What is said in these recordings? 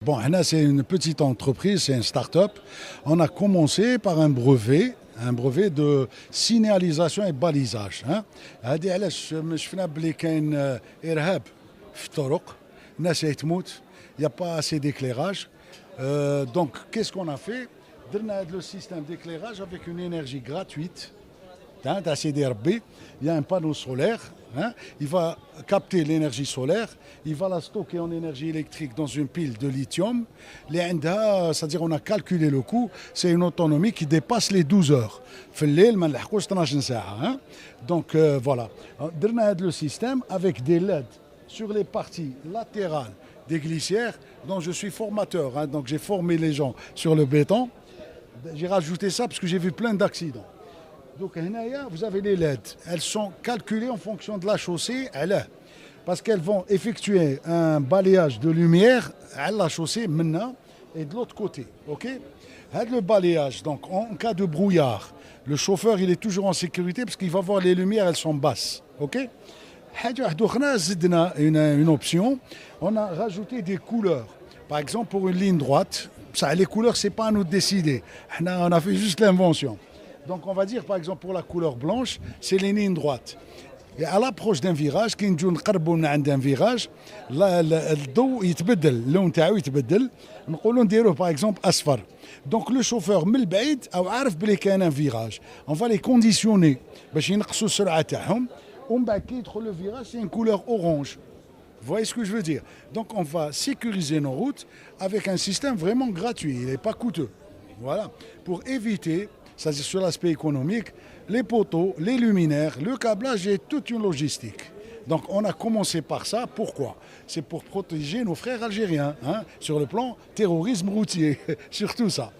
Bon, Hana, c'est une petite entreprise, c'est une start-up. On a commencé par un brevet de signalisation et balisage. هذه علاش شفنا بلي كاين إرهاب في الطرق، الناس تموت، il n'y a pas assez d'éclairage. Donc, qu'est-ce qu'on a fait? درنا le système d'éclairage avec une énergie gratuite. Il y a un panneau solaire, il va capter l'énergie solaire, il va la stocker en énergie électrique dans une pile de lithium. C'est-à-dire on a calculé le coût, c'est une autonomie qui dépasse les 12 heures. Donc voilà, on a le système avec des LED sur les parties latérales des glissières dont je suis formateur. Donc j'ai formé les gens sur le béton. J'ai rajouté ça parce que j'ai vu plein d'accidents. Donc, vous avez les LED. Elles sont calculées en fonction de la chaussée, parce qu'elles vont effectuer un balayage de lumière à la chaussée maintenant et de l'autre côté. Ok? Le balayage, donc en cas de brouillard, le chauffeur il est toujours en sécurité parce qu'il va voir les lumières, elles sont basses. Ok? Une option, on a rajouté des couleurs. Par exemple, pour une ligne droite, ça, les couleurs, c'est pas à nous de décider. On a fait juste l'invention. Donc on va dire par exemple pour la couleur blanche, c'est les lignes droites. Et à l'approche d'un virage, كي نجيو نقربوا من عند un virage, الضوء يتبدل، اللون تاعو يتبدل، نقولوا نديروه par exemple أصفر. Donc le chauffeur من البعيد أو عارف بلي كاين un virage. On va les conditionner باش ينقصوا السرعة تاعهم، ومن بعد كي يدخل le virage, c'est une couleur orange. Vous voyez ce que je veux dire? Donc on va sécuriser nos routes avec un système vraiment gratuit, il n'est pas coûteux. Voilà, pour éviter, c'est-à-dire sur l'aspect économique, les poteaux, les luminaires, le câblage et toute une logistique. Donc on a commencé par ça. Pourquoi? C'est pour protéger nos frères algériens, sur le plan terrorisme routier, surtout ça.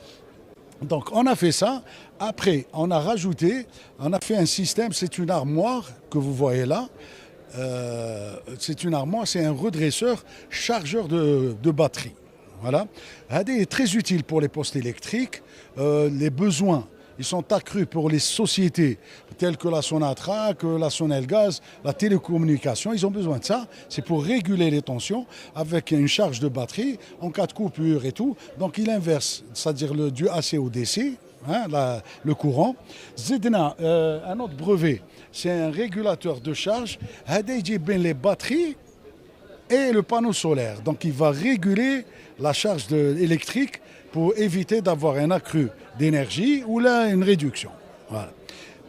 Donc on a fait ça. Après, on a rajouté, on a fait un système, c'est une armoire que vous voyez là. C'est une armoire, c'est un redresseur chargeur de batterie. Voilà. Hadi est très utile pour les postes électriques. Les besoins, ils sont accrus pour les sociétés telles que la Sonatra, que la Sonelgaz, la télécommunication. Ils ont besoin de ça. C'est pour réguler les tensions avec une charge de batterie en cas de coupure et tout. Donc il inverse, c'est-à-dire du AC au DC. Le courant. Zidna, un autre brevet, c'est un régulateur de charge. Les batteries et le panneau solaire. Donc il va réguler la charge électrique pour éviter d'avoir un accru d'énergie ou là une réduction. Voilà.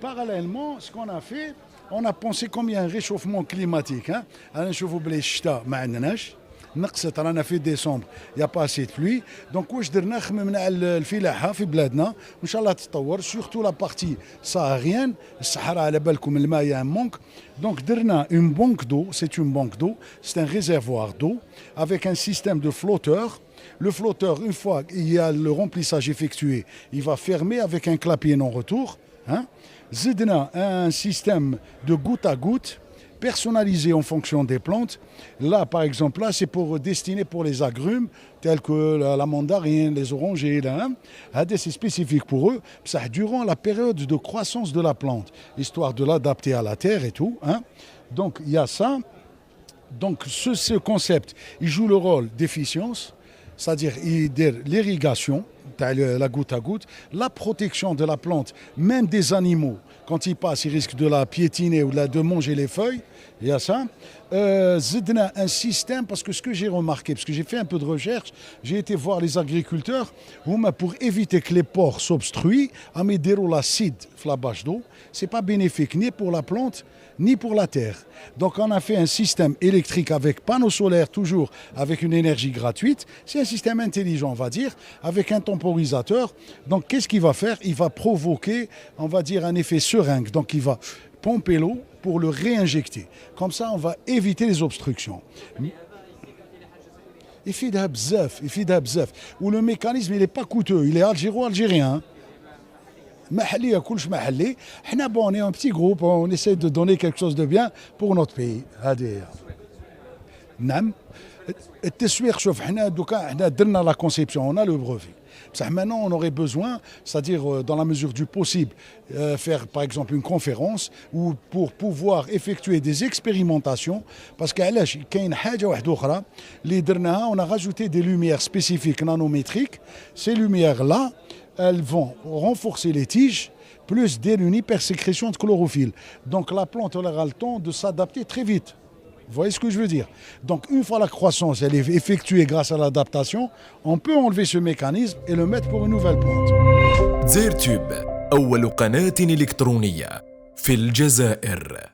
Parallèlement, ce qu'on a fait, on a pensé combien un réchauffement climatique. نقصت رانا في ديسمبر يا با سي بلوي دونك واش درنا خممنا على الفلاحه في بلادنا وان شاء الله تتطور سورتو لا بارتي ساهريان الصحراء على بالكم الماء يا مونك دونك درنا اون بونك دو سي اون بونك دو سي ان ريزرفوار دو avec un système de flotteur. Le flotteur, une fois qu'il y a le remplissage effectué, il va fermer avec un clapier non-retour. Zidna, un système de goutte à goutte personnalisé en fonction des plantes. Là, par exemple, là, c'est destiné pour les agrumes, tels que la mandarine, les orangers. C'est spécifique pour eux, ça, durant la période de croissance de la plante, histoire de l'adapter à la terre et tout. Donc, il y a ça. Donc, ce concept, il joue le rôle d'efficience, c'est-à-dire l'irrigation, la goutte à goutte, la protection de la plante, même des animaux. Quand ils passent, ils risquent de la piétiner ou de manger les feuilles. Il y a ça. Zidna, un système, parce que ce que j'ai remarqué, parce que j'ai fait un peu de recherche, j'ai été voir les agriculteurs, pour éviter que les pores s'obstruent, à mettre l'acide dans la bâche d'eau, c'est pas bénéfique ni pour la plante, ni pour la terre. Donc on a fait un système électrique avec panneaux solaires, toujours avec une énergie gratuite. C'est un système intelligent, on va dire, avec un temporisateur. Donc qu'est-ce qu'il va faire? Il va provoquer, on va dire, un effet seringue. Donc il va pomper l'eau pour le réinjecter. Comme ça, on va éviter les obstructions. يفيدها بزاف و le mécanisme il est pas coûteux, il est algéro-algérien. محلي كلش محلي. حنا on est un petit groupe, on essaie de donner quelque chose de bien pour notre pays. هذه نعم. التسويق شوف حنا درنا la conception, on a le brevet. Ça, maintenant, on aurait besoin, c'est-à-dire dans la mesure du possible, faire par exemple une conférence ou pour pouvoir effectuer des expérimentations. Parce qu'علاش كاين حاجة واحدة أخرى اللي درناها, on a rajouté des lumières spécifiques nanométriques. Ces lumières-là, elles vont renforcer les tiges, plus dire une hypersécrétion de chlorophylle. Donc la plante aura le temps de s'adapter très vite. Vous voyez ce que je veux dire? Donc une fois la croissance elle est effectuée grâce à l'adaptation, on peut enlever ce mécanisme et le mettre pour une nouvelle plante. زيرتوب أول قناة إلكترونية في الجزائر.